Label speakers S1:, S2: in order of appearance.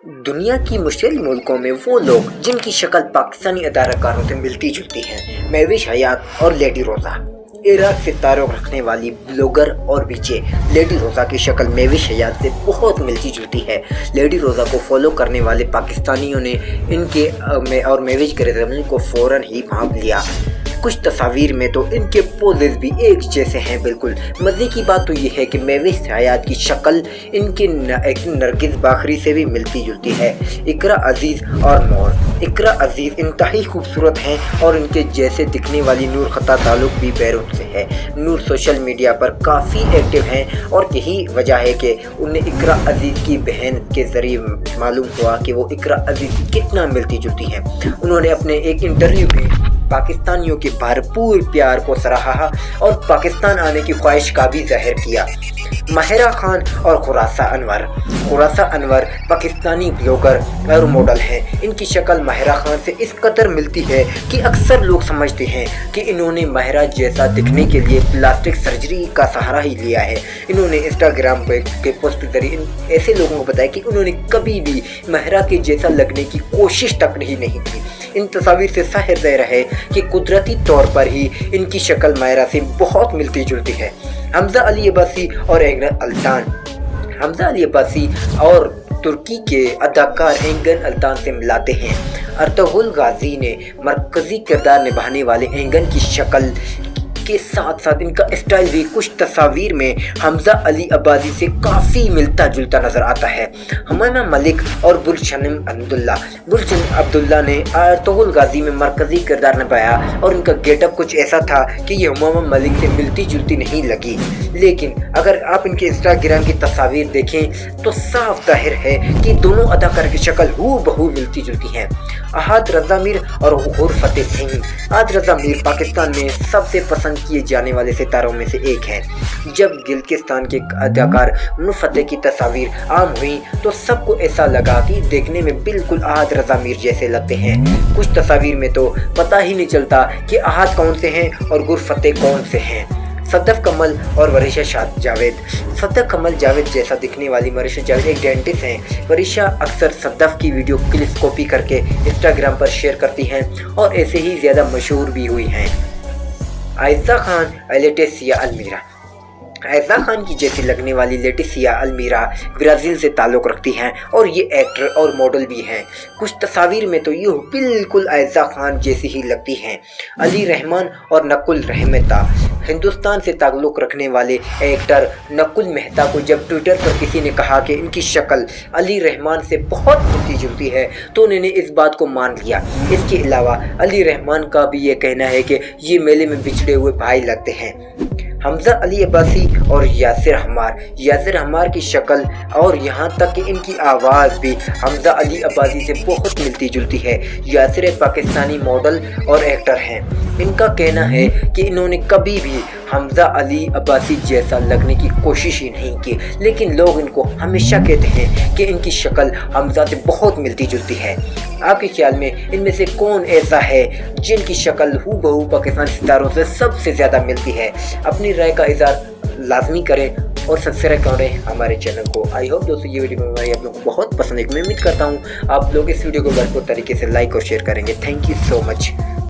S1: दुनिया की मुश्किल मुल्कों में वो लोग जिनकी शक्ल पाकिस्तानी अदाकारों से मिलती जुलती है, महविश हयात और लेडी रोज़ा। इराक से ताल्लुक़ रखने वाली ब्लॉगर और बीचे लेडी रोज़ा की शक्ल महविश हयात से बहुत मिलती जुलती है। लेडी रोज़ा को फॉलो करने वाले पाकिस्तानियों ने इनके और महविश के रज़म को फ़ौरन ही भांप लिया। कुछ तस्वीर में तो इनके पोजेस भी एक जैसे हैं बिल्कुल। मज़े की बात तो ये है कि महविश हयात की शक्ल इनके नरगिस बाखरी से भी मिलती जुलती है। इकरा अजीज़ और नूर। इकरा अजीज़ इंतहाई खूबसूरत हैं और इनके जैसे दिखने वाली नूर खता ताल्लुक़ भी बैरून से है। नूर सोशल मीडिया पर काफ़ी एक्टिव हैं और यही वजह है कि उन्हें इकरा अजीज़ की बहन के ज़रिए मालूम हुआ कि वो इकरा अजीज़ कितना मिलती जुलती हैं। उन्होंने अपने एक इंटरव्यू में पाकिस्तानियों के भरपूर प्यार को सराहा और पाकिस्तान आने की ख्वाहिश का भी ज़ाहिर किया। माहिरा खान और खुरासा अनवर पाकिस्तानी ब्लॉगर और मॉडल हैं। इनकी शक्ल माहिरा खान से इस कदर मिलती है कि अक्सर लोग समझते हैं कि इन्होंने माहिरा जैसा दिखने के लिए प्लास्टिक सर्जरी का सहारा ही लिया है। इन्होंने इंस्टाग्राम के पोस्ट के जरिए ऐसे लोगों को बताया कि उन्होंने कभी भी माहिरा के जैसा लगने की कोशिश तक नहीं की। इन तस्वीर से ज़ाहिर है कि कुदरती तौर पर ही इनकी शक्ल माहिरा से बहुत मिलती जुलती है। हमजा अली अब्बासी और एंगन अल्तान। हमजा अली अब्बासी और तुर्की के अदाकार एंगन अल्तान से मिलाते हैं। अर्तुगरुल गाजी ने मरकज़ी किरदार निभाने वाले एंगन की शक्ल के साथ साथ इनका स्टाइल भी कुछ तस्वीर में हमजा अली अब्बासी से काफ़ी मिलता जुलता नज़र आता है। हुमामा मलिक और बुरशनम अब्दुल्ला ने अर्तुगरुल गाजी में मरकज़ी किरदार निभाया और इनका गेटअप कुछ ऐसा था कि ये हुमामा मलिक से मिलती जुलती नहीं लगी। लेकिन अगर आप इनके इंस्टाग्राम की तस्वीर देखें तो साफ जाहिर है कि दोनों अदाकार की शक्ल हूबहू मिलती जुलती हैं। अहाद रज़ा मीर और गहुर फतेह सिंह। अहाद रज़ा मीर पाकिस्तान में सबसे पसंद किए जाने वाले सितारों में से एक हैं। जब गिलगिस्तान के अदाकार गहुर फतेह की तस्वीर आम हुई तो सबको ऐसा लगा कि देखने में बिल्कुल अहाद रज़ा मीर जैसे लगते हैं। कुछ तस्वीर में तो पता ही नहीं चलता कि अहाद कौन से हैं और गहुर फतेह कौन से हैं। सदफ कमल और वरिशा जावेद। सदफ कमल जावेद जैसा दिखने वाली वरिशा जावेद एक डेंटिस्ट हैं। वरिशा अक्सर सदफ की वीडियो क्लिप्स कॉपी करके इंस्टाग्राम पर शेयर करती हैं और ऐसे ही ज़्यादा मशहूर भी हुई हैं। आयशा खान लेटिसिया अल्मीरा। आयशा खान की जैसी लगने वाली लेटिसिया अल्मीरा ब्राज़ील से ताल्लुक़ रखती हैं और ये एक्टर और मॉडल भी हैं। कुछ तस्वीर में तो ये बिल्कुल आयशा खान जैसी ही लगती हैं। अली रहमान और नकुल रहमता। हिंदुस्तान से ताल्लुक़ रखने वाले एक्टर नकुल मेहता को जब ट्विटर पर किसी ने कहा कि इनकी शक्ल अली रहमान से बहुत मिलती जुलती है तो उन्होंने इस बात को मान लिया। इसके अलावा अली रहमान का भी ये कहना है कि ये मेले में बिछड़े हुए भाई लगते हैं। हमजा अली अब्बासी और यासिर हमार की शक्ल और यहाँ तक कि इनकी आवाज़ भी हमजा अली अब्बासी से बहुत मिलती जुलती है। यासिर पाकिस्तानी मॉडल और एक्टर हैं। इनका कहना है कि इन्होंने कभी भी हमजा अली अब्बासी जैसा लगने की कोशिश ही नहीं की, लेकिन लोग इनको हमेशा कहते हैं कि इनकी शक्ल हमजा से बहुत मिलती जुलती है। आपके ख्याल में इनमें से कौन ऐसा है जिनकी शक्ल हूबहू पाकिस्तानी सितारों से सबसे ज़्यादा मिलती है? अपनी राय का इज़हार लाजमी करें और सब्सक्राइब करें हमारे चैनल को। आई होप दोस्तों ये वीडियो हमारी आप लोगों को बहुत पसंद है। मैं उम्मीद करता हूँ आप लोग इस वीडियो को भरपूर तरीके से लाइक और शेयर करेंगे। Thank you so much.